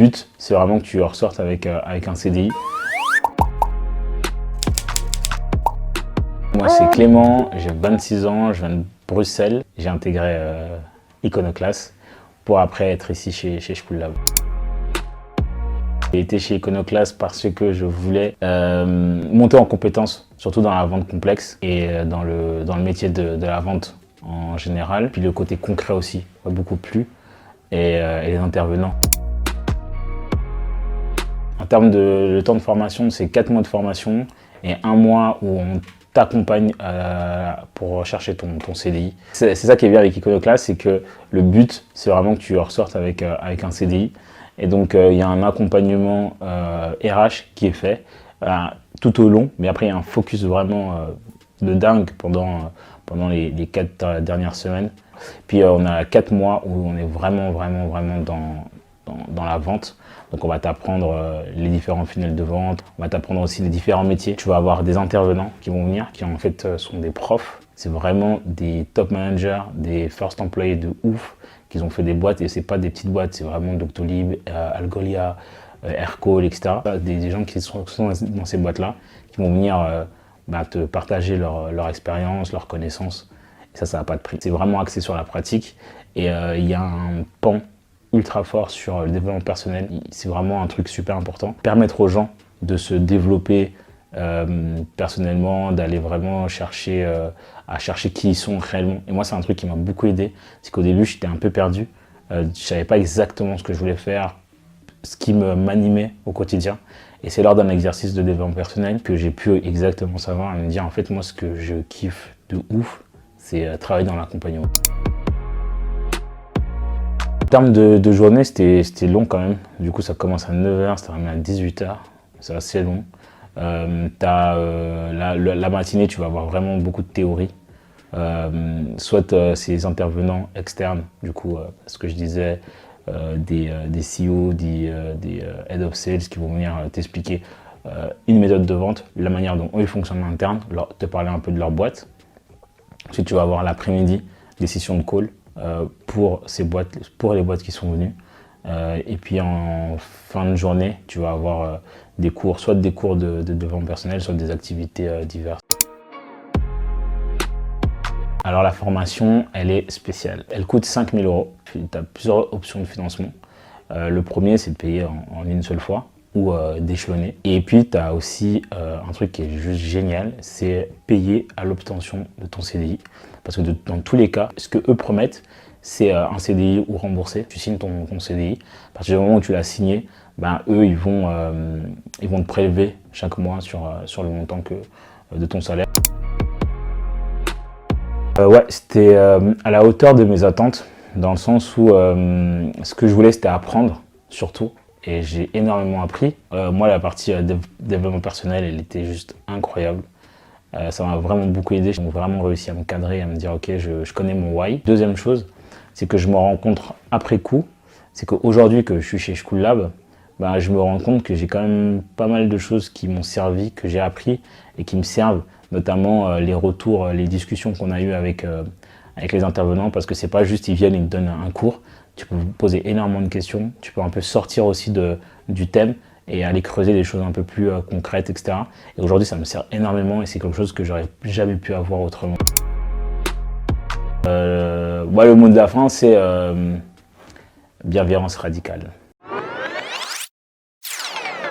but, c'est vraiment que tu ressortes avec un CDI. Moi, c'est Clément, j'ai 26 ans, je viens de Bruxelles. J'ai intégré Iconoclast pour après être ici chez School-Lab. J'ai été chez Iconoclast parce que je voulais monter en compétences, surtout dans la vente complexe et dans le métier de la vente en général. Puis le côté concret aussi m'a beaucoup plu et les intervenants. En termes de temps de formation, c'est 4 mois de formation et 1 mois où on t'accompagne pour chercher ton CDI. C'est ça qui est bien avec Iconoclast, c'est que le but, c'est vraiment que tu ressortes avec un CDI. Et donc, il y a un accompagnement RH qui est fait tout au long. Mais après, il y a un focus vraiment de dingue pendant les 4 dernières semaines. Puis, on a 4 mois où on est vraiment dans la vente. Donc on va t'apprendre les différents funnels de vente, on va t'apprendre aussi les différents métiers. Tu vas avoir des intervenants qui vont venir, qui en fait sont des profs. C'est vraiment des top managers, des first employés de ouf, qui ont fait des boîtes, et c'est pas des petites boîtes, c'est vraiment Doctolib, Algolia, Aircall, etc. Des gens qui sont dans ces boîtes-là, qui vont venir te partager leur expérience, leurs connaissanses. Et ça n'a pas de prix. C'est vraiment axé sur la pratique, et il y a un pan ultra fort sur le développement personnel. C'est vraiment un truc super important. Permettre aux gens de se développer personnellement, d'aller vraiment chercher qui ils sont réellement. Et moi, c'est un truc qui m'a beaucoup aidé. C'est qu'au début, j'étais un peu perdu. Je ne savais pas exactement ce que je voulais faire, ce qui m'animait au quotidien. Et c'est lors d'un exercice de développement personnel que j'ai pu exactement savoir et me dire, en fait, moi, ce que je kiffe de ouf, c'est travailler dans l'accompagnement. En termes de journée, c'était long quand même. Du coup, ça commence à 9h, ça termine à 18h. C'est assez long. La matinée, tu vas avoir vraiment beaucoup de théorie. Soit c'est les intervenants externes, du coup, ce que je disais, des CEO, des Head of Sales qui vont venir t'expliquer une méthode de vente, la manière dont eux ils fonctionnent en interne, te parler un peu de leur boîte. Ensuite, tu vas avoir l'après-midi des sessions de call. Pour les boîtes qui sont venues. Et puis en fin de journée, tu vas avoir soit des cours de développement personnel, soit des activités diverses. Alors la formation, elle est spéciale. Elle coûte 5 000 €. Tu as plusieurs options de financement. Le premier, c'est de payer en une seule fois ou d'échelonner. Et puis, tu as aussi un truc qui est juste génial, c'est payer à l'obtention de ton CDI. Parce que dans tous les cas, ce que eux promettent, c'est un CDI ou remboursé. Tu signes ton CDI. À partir du moment où tu l'as signé, eux, ils vont te prélever chaque mois sur le montant de ton salaire. Ouais, c'était à la hauteur de mes attentes, dans le sens où ce que je voulais, c'était apprendre, surtout. Et j'ai énormément appris. Moi, la partie développement personnel, elle était juste incroyable. Ça m'a vraiment beaucoup aidé. J'ai vraiment réussi à me cadrer, à me dire ok, je connais mon why. Deuxième chose, c'est que je me rends compte après coup, c'est qu'aujourd'hui que je suis chez School-Lab, je me rends compte que j'ai quand même pas mal de choses qui m'ont servi, que j'ai appris et qui me servent, notamment les retours, les discussions qu'on a eues avec les intervenants, parce que c'est pas juste ils viennent et ils te donnent un cours. Tu peux poser énormément de questions, tu peux un peu sortir aussi du thème et aller creuser des choses un peu plus concrètes, etc. Et aujourd'hui, ça me sert énormément et c'est quelque chose que j'aurais jamais pu avoir autrement. Le mot de la fin, c'est bienveillance radicale.